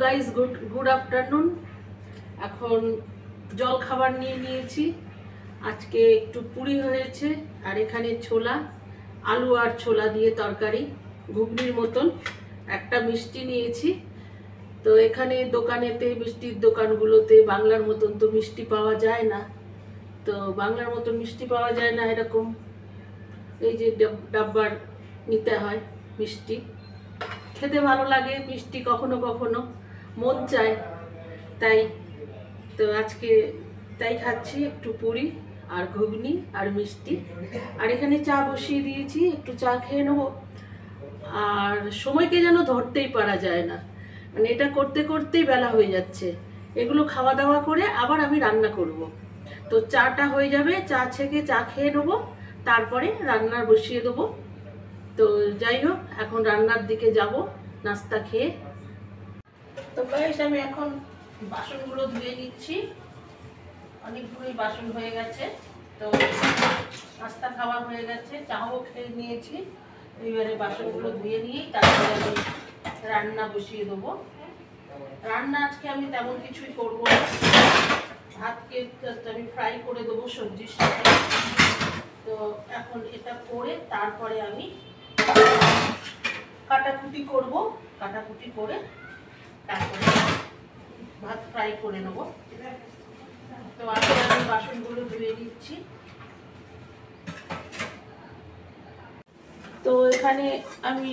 Guys, good afternoon. এখন জল খাবার নিয়ে নিয়েছি। আজকে একটু পুরি হয়েছে, আর এখানে ছোলা, আলু আর ছোলা দিয়ে তরকারি, ঘুগনির মতন। একটা মিষ্টি নিয়েছি। তো এখানে দোকানেতে, মিষ্টির দোকানগুলোতে বাংলার মতন তো মিষ্টি পাওয়া যায় না। তো বাংলার মতন মিষ্টি পাওয়া যায় না, এরকম এই যে ডাব্বার নিতে হয় মিষ্টি। খেতে ভালো লাগে মিষ্টি, কখনো কখনো মন চায়, তাই তো আজকে তাই খাচ্ছি একটু পুরি আর ঘুগনি আর মিষ্টি। আর এখানে চা বসিয়ে দিয়েছি, একটু চা খেয়ে নেবো। আর সময়কে যেন ধরতেই পারা যায় না, মানে এটা করতে করতেই বেলা হয়ে যাচ্ছে। এগুলো খাওয়া দাওয়া করে আবার আমি রান্না করব। তো চাটা হয়ে যাবে, চা ছেঁকে চা খেয়ে নেবো, তারপরে রান্নার বসিয়ে দেবো। তো যাই হোক, এখন রান্নার দিকে যাব নাস্তা খেয়ে। তো গাইস, আমি এখন বাসনগুলো ধুয়ে নিচ্ছি। অনেকগুলোই বাসন হয়ে গেছে। তো নাস্তা খাওয়া হয়ে গেছে, চাও খেয়ে নিয়েছি। এইবারে বাসনগুলো ধুয়ে নিয়েই তারপরে আমি রান্না বসিয়ে দেবো। রান্না আজকে আমি তেমন কিছুই করবো না, ভাতকে জাস্ট আমি ফ্রাই করে দেবো সবজির সাথে। তো এখন এটা করে তারপরে আমি কাটাকুটি করব, কাটাকুটি করে তারপরে ভাত ফ্রাই করে নেব। তো আগে আমি বাসনগুলো ধুয়ে নিচ্ছি। তো এখানে আমি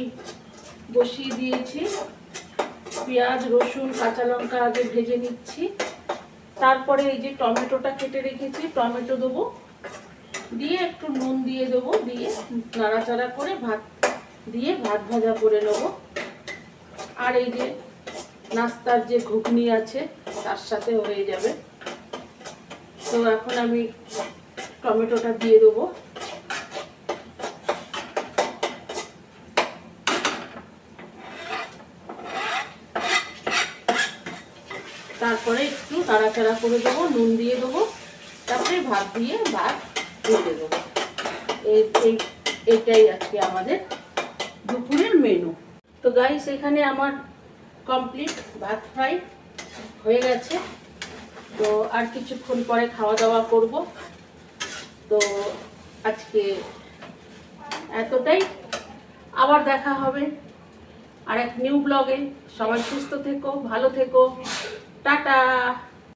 বসিয়ে দিয়েছি, পেঁয়াজ, রসুন, কাঁচা লঙ্কা আগে ভেজে নিচ্ছি। তারপরে এই যে টমেটোটা কেটে রেখেছি, টমেটো দেবো, দিয়ে একটু নুন দিয়ে দেবো, দিয়ে নাড়াচাড়া করে ভাত দিয়ে ভাত ভাজা করে নেব। আর এই যে নাস্তার যে ঘুগনি আছে তার সাথে হয়ে যাবে। তো এখন আমি টমেটোটা দিয়ে দেবো। তারপরে একটু নাড়াচাড়া করে দেবো, নুন দিয়ে দেবো, তারপরে ভাত দিয়ে ভাত ঢেলে দেবো। এইটাই আজকে আমাদের দুপুরের মেনু। তো গাইস, এখানে আমার কমপ্লিট ভাত ফ্রাই হয়ে গেছে। তো আর কিছুক্ষণ পরে খাওয়া দাওয়া করব। তো আজকে এতটাই, আবার দেখা হবে আর এক নিউ ব্লগে। সবাই সুস্থ থেকো, ভালো থেকো, টাটা।